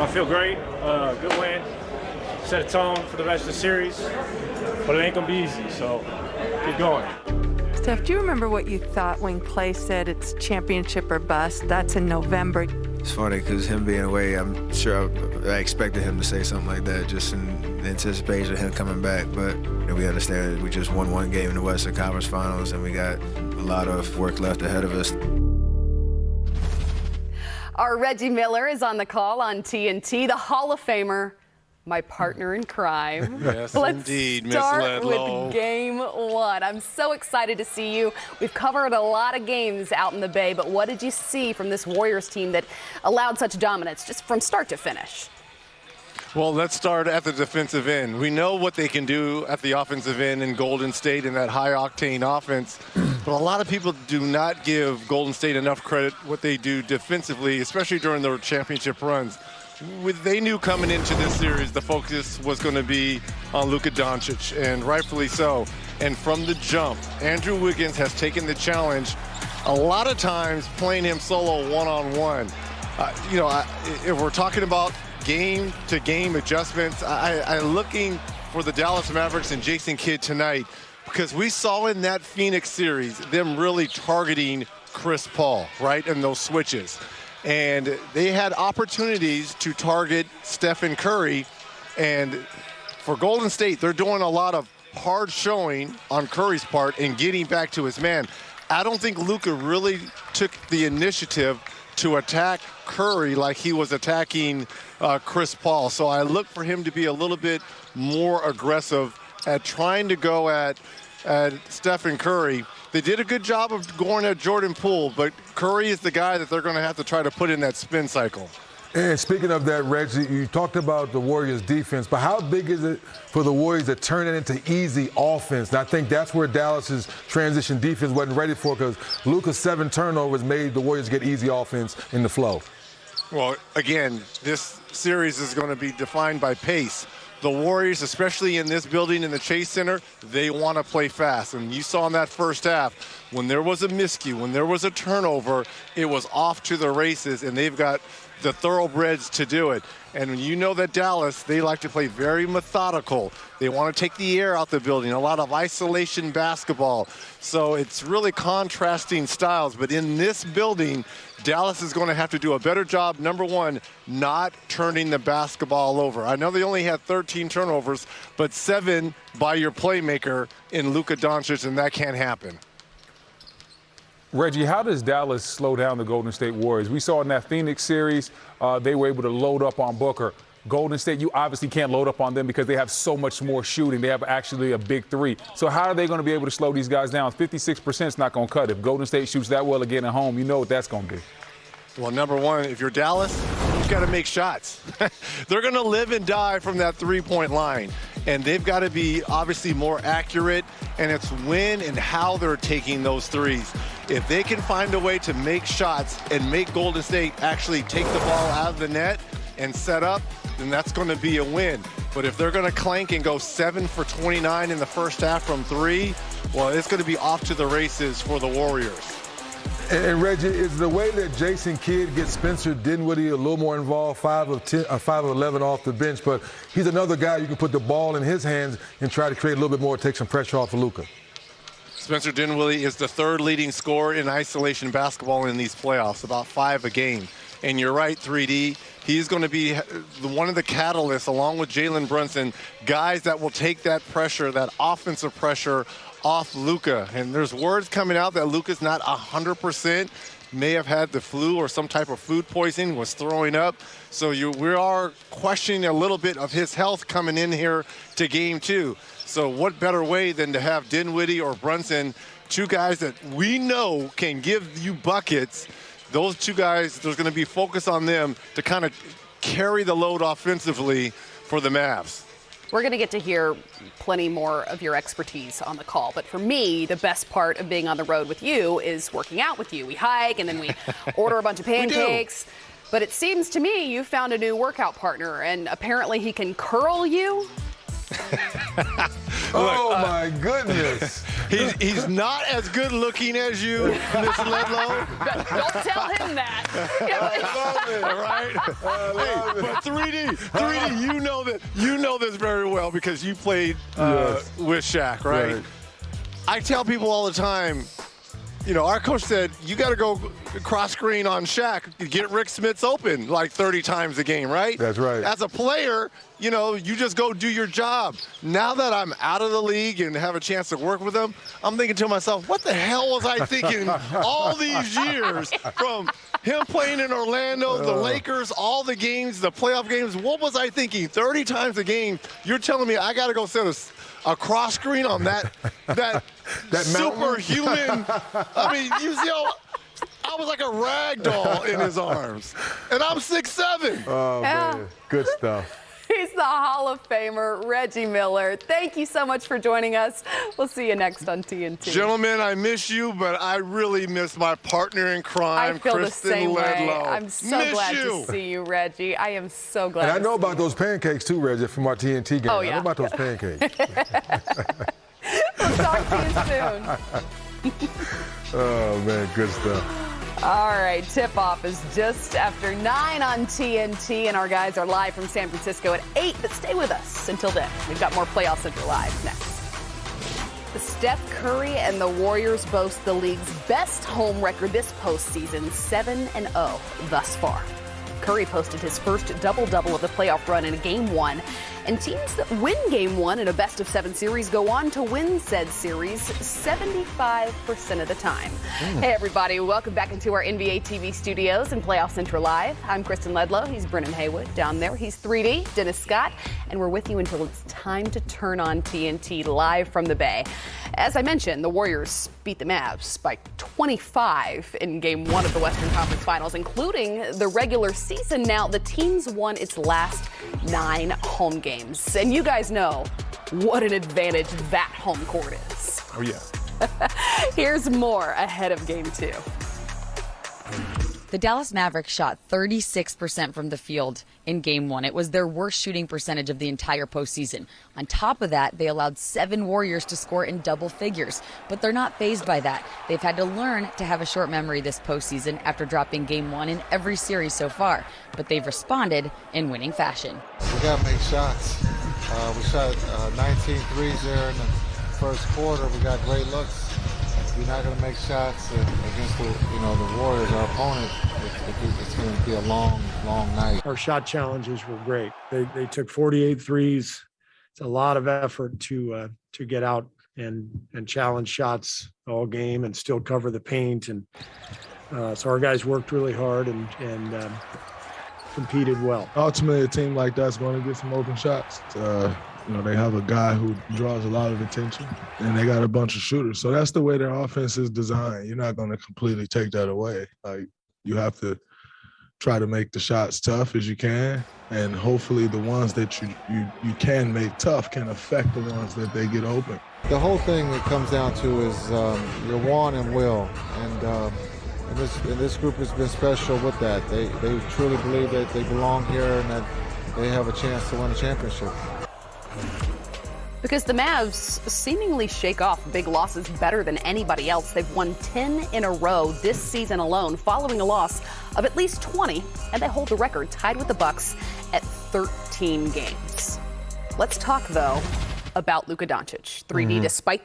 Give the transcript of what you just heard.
I feel great. Good win. Set a tone for the rest of the series, but it ain't gonna be easy, so keep going. Steph, do you remember what you thought when Clay said it's championship or bust? That's in November. It's funny because him being away, I'm sure I expected him to say something like that just in anticipation of him coming back. But we understand that we just won one game in the Western Conference Finals and we got a lot of work left ahead of us. Our Reggie Miller is on the call on TNT, the Hall of Famer, my partner in crime. Yes, Let's indeed, Miss start Ledlow. with game one. I'm so excited to see you. We've covered a lot of games out in the Bay, but what did you see from this Warriors team that allowed such dominance just from start to finish? Well, let's start at the defensive end. We know what they can do at the offensive end in Golden State in that high-octane offense, but a lot of people do not give Golden State enough credit what they do defensively, especially during their championship runs. They knew coming into this series the focus was going to be on Luka Doncic, and rightfully so. And from the jump, Andrew Wiggins has taken the challenge, a lot of times playing him solo one-on-one. If we're talking about game-to-game adjustments, I'm looking for the Dallas Mavericks and Jason Kidd tonight because we saw in that Phoenix series them really targeting Chris Paul, right, and those switches. And they had opportunities to target Stephen Curry. And for Golden State, they're doing a lot of hard showing on Curry's part and getting back to his man. I don't think Luka really took the initiative to attack Curry like he was attacking Chris Paul. So I look for him to be a little bit more aggressive at trying to go at Stephen Curry. They did a good job of going at Jordan Poole, but Curry is the guy that they're going to have to try to put in that spin cycle. And speaking of that, Reggie, you talked about the Warriors' defense, but how big is it for the Warriors to turn it into easy offense? And I think that's where Dallas's transition defense wasn't ready for because Luka's 7 turnovers made the Warriors get easy offense in the flow. Well, again, this series is going to be defined by pace. The Warriors, especially in this building in the Chase Center, they want to play fast. And you saw in that first half, when there was a miscue, when there was a turnover, it was off to the races, and they've got the thoroughbreds to do it. And you know that Dallas, they like to play very methodical. They want to take the air out the building, a lot of isolation basketball. So it's really contrasting styles. But in this building, Dallas is going to have to do a better job, number one, not turning the basketball over. I know they only had 13 turnovers, but 7 by your playmaker in Luka Doncic, and that can't happen. Reggie, how does Dallas slow down the Golden State Warriors? We saw in that Phoenix series, they were able to load up on Booker. Golden State, you obviously can't load up on them because they have so much more shooting. They have actually a big 3. So how are they going to be able to slow these guys down? 56% is not going to cut. If Golden State shoots that well again at home, you know what that's going to be. Well, number one, if you're Dallas, you've got to make shots. They're going to live and die from that three-point line. And they've got to be obviously more accurate, and it's when and how they're taking those threes. If they can find a way to make shots and make Golden State actually take the ball out of the net and set up, then that's going to be a win. But if they're going to clank and go 7 for 29 in the first half from 3, well, it's going to be off to the races for the Warriors. And Reggie, is the way that Jason Kidd gets Spencer Dinwiddie a little more involved, 5 of 11 off the bench, but he's another guy you can put the ball in his hands and try to create a little bit more, take some pressure off of Luka. Spencer Dinwiddie is the 3rd leading scorer in isolation basketball in these playoffs, about 5 a game. And you're right, 3D, he's going to be one of the catalysts, along with Jalen Brunson, guys that will take that pressure, that offensive pressure off Luka. And there's words coming out that Luka's not 100%, may have had the flu or some type of food poisoning, was throwing up. So we are questioning a little bit of his health coming in here to game 2. So what better way than to have Dinwiddie or Brunson, 2 guys that we know can give you buckets. Those 2 guys, there's going to be focus on them to kind of carry the load offensively for the Mavs. We're going to get to hear plenty more of your expertise on the call. But for me, the best part of being on the road with you is working out with you. We hike and then we order a bunch of pancakes. But it seems to me you found a new workout partner, and apparently he can curl you. Oh, my goodness. He's not as good looking as you, Miss Ledlow. Don't tell him that. Right? Hey, but 3D, you know this very well because you played with Shaq, right? I tell people all the time, you know, our coach said, you got to go cross screen on Shaq, get Rick Smits open like 30 times a game, right? That's right. As a player, you know, you just go do your job. Now that I'm out of the league and have a chance to work with them, I'm thinking to myself, what the hell was I thinking all these years from him playing in Orlando, the Lakers, all the games, the playoff games? What was I thinking? 30 times a game, you're telling me I got to go set a cross screen on that superhuman. I mean, you see how I was like a rag doll in his arms, and I'm 6'7". Oh, man. Good stuff. He's the Hall of Famer, Reggie Miller. Thank you so much for joining us. We'll see you next on TNT. Gentlemen, I miss you, but I really miss my partner in crime, I feel Kristen the same Ledlow. way. I'm so glad to see you, Reggie. I am so glad. And I know about those pancakes too, Reggie, from our TNT game. Oh, yeah. I know about those pancakes. We'll talk to you soon. Oh, man, good stuff. All right, tip-off is just after 9 on TNT, and our guys are live from San Francisco at 8, but stay with us until then. We've got more Playoff Central Live next. Steph Curry and the Warriors boast the league's best home record this postseason, 7-0 thus far. Curry posted his first double-double of the playoff run in Game 1, and teams that win Game 1 in a best-of-7 series go on to win said series 75% of the time. Hey, everybody. Welcome back into our NBA TV studios and Playoff Central Live. I'm Kristen Ledlow. He's Brennan Haywood. Down there, he's 3D, Dennis Scott, and we're with you until it's time to turn on TNT live from the Bay. As I mentioned, the Warriors beat the Mavs by 25 in Game 1 of the Western Conference Finals, including the regular season. Now, the team's won its last 9 home games. And you guys know what an advantage that home court is. Oh, yeah. Here's more ahead of Game 2. The Dallas Mavericks shot 36% from the field in Game 1. It was their worst shooting percentage of the entire postseason. On top of that, they allowed 7 Warriors to score in double figures. But they're not fazed by that. They've had to learn to have a short memory this postseason after dropping Game 1 in every series so far. But they've responded in winning fashion. We got to make shots. We shot 19 threes there in the first quarter. We got great looks. If you're not going to make shots against the Warriors, our opponent, it's going to be a long, long night. Our shot challenges were great. They took 48 threes. It's a lot of effort to get out and challenge shots all game and still cover the paint. And so our guys worked really hard and competed well. Ultimately, a team like that's going to get some open shots. They have a guy who draws a lot of attention, and they got a bunch of shooters. So that's the way their offense is designed. You're not going to completely take that away. Like, you have to try to make the shots tough as you can, and hopefully the ones that you can make tough can affect the ones that they get open. The whole thing it comes down to is your want and will, and this group has been special with that. They truly believe that they belong here and that they have a chance to win a championship. Because the Mavs seemingly shake off big losses better than anybody else. They've won 10 in a row this season alone, following a loss of at least 20, and they hold the record tied with the Bucks at 13 games. Let's talk, though, about Luka Doncic. 3D, despite